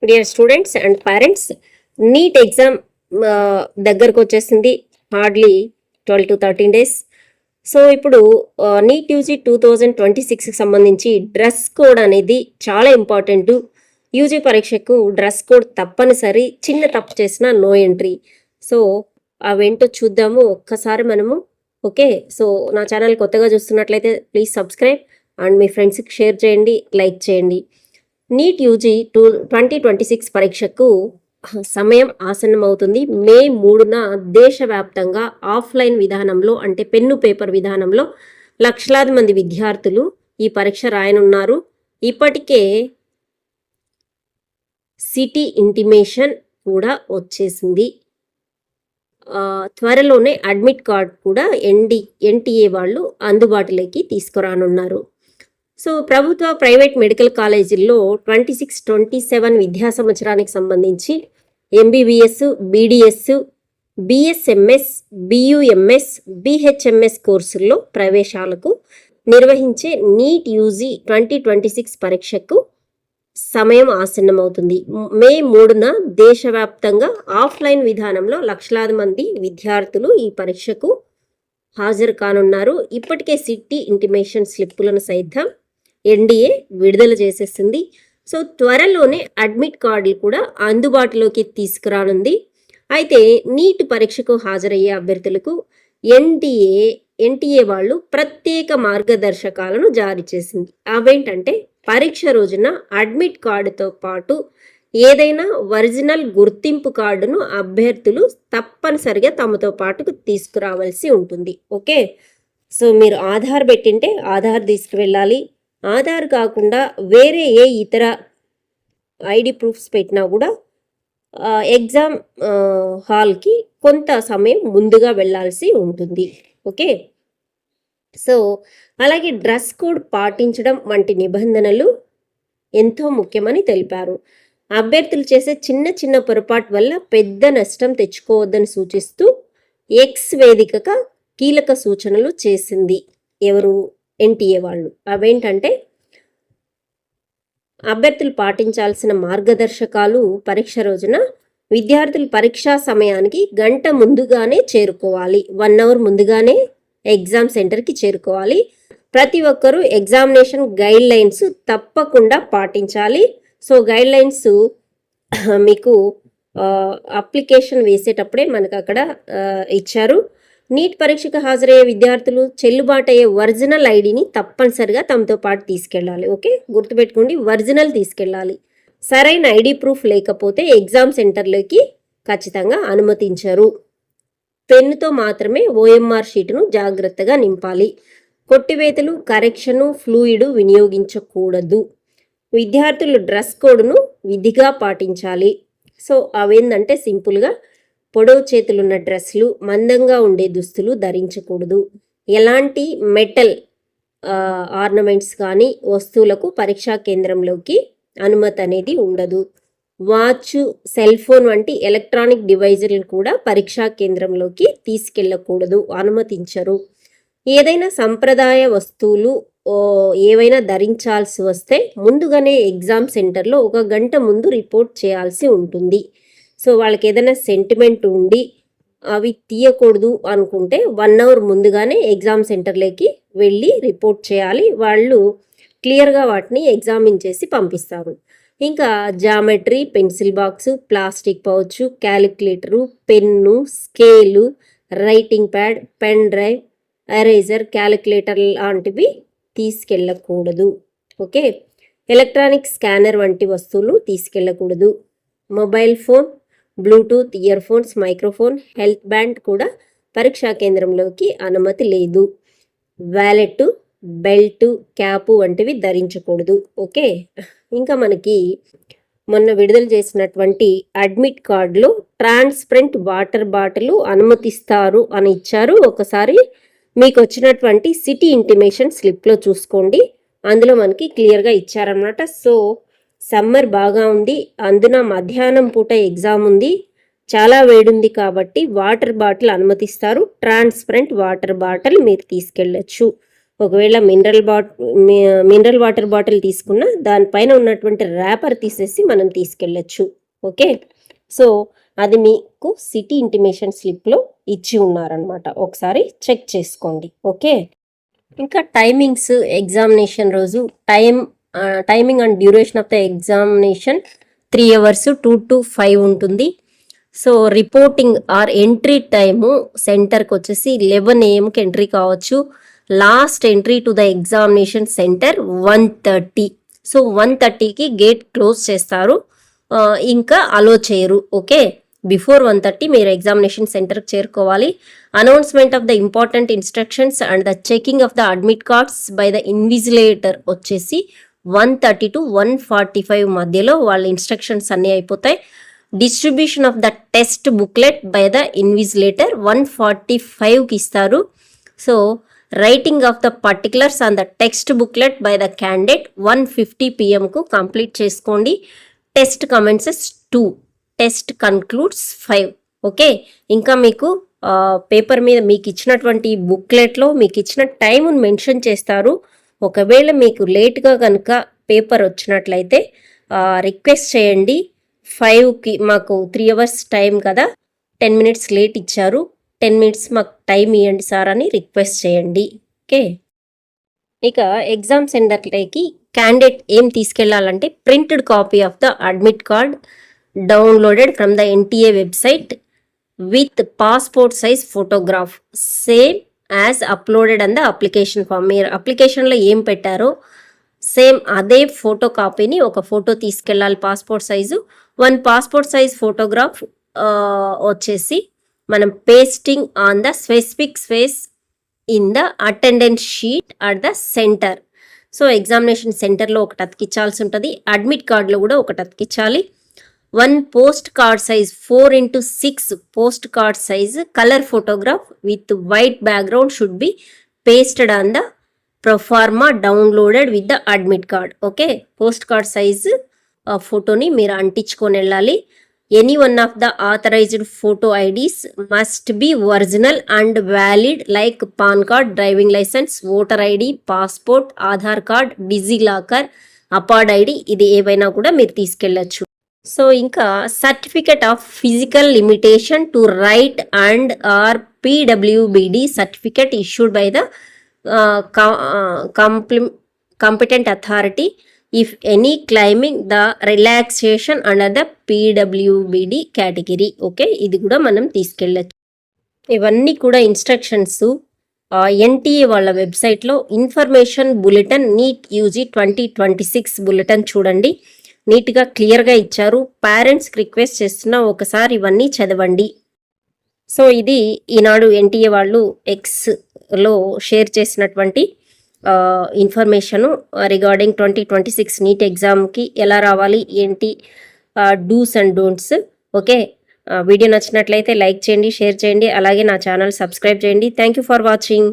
Dear students and parents, NEET exam దగ్గరకు వచ్చేసింది. Hardly 12 to 13 days. So ఇప్పుడు NEET UG 2026కి సంబంధించి డ్రెస్ కోడ్ అనేది చాలా ఇంపార్టెంట్. యూజీ పరీక్షకు డ్రెస్ కోడ్ తప్పనిసరి. చిన్న తప్పు చేసినా నో ఎంట్రీ. సో అవేంటో చూద్దాము ఒక్కసారి మనము. ఓకే, సో నా ఛానల్ కొత్తగా చూస్తున్నట్లయితే ప్లీజ్ సబ్స్క్రైబ్ అండ్ మీ ఫ్రెండ్స్కి షేర్ చేయండి, లైక్ చేయండి. నీట్ యూజీ 2026 పరీక్షకు సమయం ఆసన్నమవుతుంది. మే 3న దేశవ్యాప్తంగా ఆఫ్లైన్ విధానంలో అంటే పెన్ను పేపర్ విధానంలో లక్షలాది మంది విద్యార్థులు ఈ పరీక్ష రాయనున్నారు. ఇప్పటికే సిటీ ఇంటిమేషన్ కూడా వచ్చేసింది. త్వరలోనే అడ్మిట్ కార్డ్ కూడా ఎన్టీఏ వాళ్ళు అందుబాటులోకి తీసుకురానున్నారు. సో ప్రభుత్వ ప్రైవేట్ మెడికల్ కాలేజీల్లో 26-27 విద్యా సంవత్సరానికి సంబంధించి MBBS, BDS, BSMS, BUMS, BHMS కోర్సుల్లో ప్రవేశాలకు నిర్వహించే నీట్ యూజీ 2026 పరీక్షకు సమయం ఆసన్నమవుతుంది. మే 3న దేశవ్యాప్తంగా ఆఫ్లైన్ విధానంలో లక్షలాది మంది విద్యార్థులు ఈ పరీక్షకు హాజరు కానున్నారు. ఇప్పటికే సిటీ ఇంటిమేషన్ స్లిప్పులను సైతం ఎన్డీఏ విడుదల చేసేసింది. సో త్వరలోనే అడ్మిట్ కార్డులు కూడా అందుబాటులోకి తీసుకురానుంది. అయితే నీట్ పరీక్షకు హాజరయ్యే అభ్యర్థులకు ఎన్టీఏ వాళ్ళు ప్రత్యేక మార్గదర్శకాలను జారీ చేసింది. అవేంటంటే పరీక్ష రోజున అడ్మిట్ కార్డుతో పాటు ఏదైనా ఒరిజినల్ గుర్తింపు కార్డును అభ్యర్థులు తప్పనిసరిగా తమతో పాటు తీసుకురావాల్సి ఉంటుంది. ఓకే, సో మీరు ఆధార్ పెట్టింటే ఆధార్ తీసుకువెళ్ళాలి. ఆధార్ కాకుండా వేరే ఏ ఇతర ఐడి ప్రూఫ్స్ పెట్టినా కూడా ఎగ్జామ్ హాల్కి కొంత సమయం ముందుగా వెళ్ళాల్సి ఉంటుంది. ఓకే, సో అలాగే డ్రెస్ కోడ్ పాటించడం వంటి నిబంధనలు ఎంతో ముఖ్యమని తెలిపారు. అభ్యర్థులు చేసే చిన్న చిన్న పొరపాటు వల్ల పెద్ద నష్టం తెచ్చుకోవద్దని సూచిస్తూ ఎక్స్ వేదికగా కీలక సూచనలు చేసింది. ఎవరు? ఎన్టీఏ వాళ్ళు. అవేంటంటే అభ్యర్థులు పాటించాల్సిన మార్గదర్శకాలు. పరీక్ష రోజున విద్యార్థులు పరీక్షా సమయానికి గంట ముందుగానే చేరుకోవాలి. 1 hour ముందుగానే ఎగ్జామ్ సెంటర్కి చేరుకోవాలి. ప్రతి ఒక్కరూ ఎగ్జామినేషన్ గైడ్ లైన్స్ తప్పకుండా పాటించాలి. సో గైడ్ లైన్స్ మీకు అప్లికేషన్ వేసేటప్పుడే మనకు అక్కడ ఇచ్చారు. నీట్ పరీక్షకు హాజరయ్యే విద్యార్థులు చెల్లుబాటు అయ్యే ఒరిజినల్ ఐడిని తప్పనిసరిగా తమతో పాటు తీసుకెళ్ళాలి. ఓకే, గుర్తుపెట్టుకోండి, ఒరిజినల్ తీసుకెళ్ళాలి. సరైన ఐడి ప్రూఫ్ లేకపోతే ఎగ్జామ్ సెంటర్లోకి ఖచ్చితంగా అనుమతించరు. పెన్నుతో మాత్రమే ఓఎంఆర్ షీటును జాగ్రత్తగా నింపాలి. కొట్టివేతలు, కరెక్షను, ఫ్లూయిడ్ వినియోగించకూడదు. విద్యార్థులు డ్రెస్ కోడ్ను విధిగా పాటించాలి. సో అవేందంటే సింపుల్గా పొడవు చేతులున్న డ్రెస్సులు, మందంగా ఉండే దుస్తులు ధరించకూడదు. ఎలాంటి మెటల్ ఆర్నమెంట్స్ కానీ వస్తువులకు పరీక్షా కేంద్రంలోకి అనుమతి అనేది ఉండదు. వాచ్, సెల్ ఫోన్ వంటి ఎలక్ట్రానిక్ డివైజులను కూడా పరీక్షా కేంద్రంలోకి తీసుకెళ్ళకూడదు, అనుమతించరు. ఏదైనా సంప్రదాయ వస్తువులు ఏవైనా ధరించాల్సి వస్తే ముందుగానే ఎగ్జామ్ సెంటర్లో 1 గంట ముందు రిపోర్ట్ చేయాల్సి ఉంటుంది. సో వాళ్ళకి ఏదైనా సెంటిమెంట్ ఉండి అవి తీయకూడదు అనుకుంటే 1 hour ముందుగానే ఎగ్జామ్ సెంటర్లోకి వెళ్ళి రిపోర్ట్ చేయాలి. వాళ్ళు క్లియర్గా వాటిని ఎగ్జామిన్ చేసి పంపిస్తారు. ఇంకా geometry, pencil box, plastic pouch, calculator, pen, scale, writing pad, pen drive, eraser, calculator లాంటివి తీసుకెళ్ళకూడదు. ఓకే, ఎలక్ట్రానిక్ స్కానర్ వంటి వస్తువులు తీసుకెళ్ళకూడదు. Mobile phone, bluetooth ear phones, microphone, health band కూడా పరీక్షా కేంద్రంలోకి అనుమతి లేదు. వ్యాలెట్, బెల్ట్, క్యాపు వంటివి ధరించకూడదు. ఓకే, ఇంకా మనకి మొన్న విడుదల చేసినటువంటి అడ్మిట్ కార్డులో ట్రాన్స్పరెంట్ వాటర్ బాటిల్ అనుమతిస్తారు అని ఇచ్చారు. ఒకసారి మీకు వచ్చినటువంటి సిటీ ఇంటిమేషన్ స్లిప్లో చూసుకోండి, అందులో మనకి క్లియర్గా ఇచ్చారన్నమాట. సో సమ్మర్ బాగా ఉంది, అందున మధ్యాహ్నం పూట ఎగ్జామ్ ఉంది, చాలా వేడుంది కాబట్టి వాటర్ బాటిల్ అనుమతిస్తారు. ట్రాన్స్పరెంట్ వాటర్ బాటిల్ మీరు తీసుకెళ్ళచ్చు. ఒకవేళ మినరల్ వాటర్ బాటిల్ తీసుకున్నా దానిపైన ఉన్నటువంటి ర్యాపర్ తీసేసి మనం తీసుకెళ్ళచ్చు. ఓకే, సో అది మీకు సిటీ ఇంటిమేషన్ స్లిప్లో ఇచ్చి ఉన్నారనమాట. ఒకసారి చెక్ చేసుకోండి. ఓకే, ఇంకా టైమింగ్స్ ఎగ్జామినేషన్ రోజు timing and duration of the examination 3 hours 2 to 5 ఉంటుంది. So reporting or entry time సెంటర్కి వచ్చేసి 11 AM ఎంట్రీ కావచ్చు. Last entry to the examination centre 1:30. So 1:30కి గేట్ క్లోజ్ చేస్తారు, ఇంకా అలో చేయరు. ఓకే, బిఫోర్ 1:30 మీరు ఎగ్జామినేషన్ సెంటర్కి చేరుకోవాలి. Announcement of the important instructions and the checking of the admit cards by the invigilator వచ్చేసి 1:30 to 1:45 మధ్యలో వాళ్ళ ఇన్స్ట్రక్షన్స్ అన్నీ అయిపోతాయి. Distribution of the test booklet by the invigilator 1:45కి ఇస్తారు. So writing of the particulars on the text booklet by the candidate 1:50 PM complete చేసుకోండి. Test commences 2, test concludes 5. Okay, ఇంకా మీకు పేపర్ మీద మీకు ఇచ్చినటువంటి బుక్లెట్లో మీకు ఇచ్చిన టైమును మెన్షన్ చేస్తారు. ఒకవేళ మీకు లేట్గా కనుక పేపర్ వచ్చినట్లయితే రిక్వెస్ట్ చేయండి. 5కి మాకు 3 hours టైం కదా, 10 minutes లేట్ ఇచ్చారు, 10 minutes మాకు టైం ఇవ్వండి సార్ అని రిక్వెస్ట్ చేయండి. ఓకే, ఇక ఎగ్జామ్ సెంటర్లోకి క్యాండిడేట్ ఏం తీసుకెళ్లాలంటే printed copy of the admit card downloaded from the NTA website with passport size photograph same as uploaded on the application form. మీరు అప్లికేషన్లో ఏం పెట్టారో సేమ్ అదే ఫోటో కాపీని ఒక ఫోటో తీసుకెళ్ళాలి, passport size. 1 passport size photograph వచ్చేసి మనం pasting on the specific space in the attendance sheet at the centre. So examination సెంటర్లో ఒకటి అతికించాల్సి ఉంటుంది, అడ్మిట్ కార్డులో కూడా ఒకటి అతికించాలి. 1 post card size 4x6 post card size colour photograph with white background should be pasted on the proforma downloaded with the admit card. Okay, post card size ఫోటోని మీరు అంటించుకొని వెళ్ళాలి. Any one of the authorised photo IDs must be original and valid like PAN card, driving licence, voter ID, passport, Aadhaar card, DigiLocker, APAAR ID, ఇది ఏవైనా కూడా మీరు తీసుకెళ్ళచ్చు. So ఇంకా certificate of physical limitation to write and or PWBD certificate issued by the competent authority if any claiming the relaxation under the PWBD category. Okay, ఇది కూడా మనం తీసుకెళ్ళచ్చు. ఇవన్నీ కూడా ఇన్స్ట్రక్షన్స్ NTA వాళ్ళ వెబ్సైట్లో information bulletin NEET UG 2026 bulletin చూడండి, నీట్గా క్లియర్గా ఇచ్చారు. పేరెంట్స్కి రిక్వెస్ట్ చేస్తున్నా ఒకసారి ఇవన్నీ చదవండి. సో ఇది ఈనాడు NTA వాళ్ళు ఎక్స్లో షేర్ చేసినటువంటి ఇన్ఫర్మేషను రిగార్డింగ్ 2026 నీట్ ఎగ్జామ్కి ఎలా రావాలి ఏంటి, dos and don'ts. Okay, video నచ్చినట్లయితే లైక్ చేయండి, షేర్ చేయండి, అలాగే నా ఛానల్ సబ్స్క్రైబ్ చేయండి. Thank you for watching.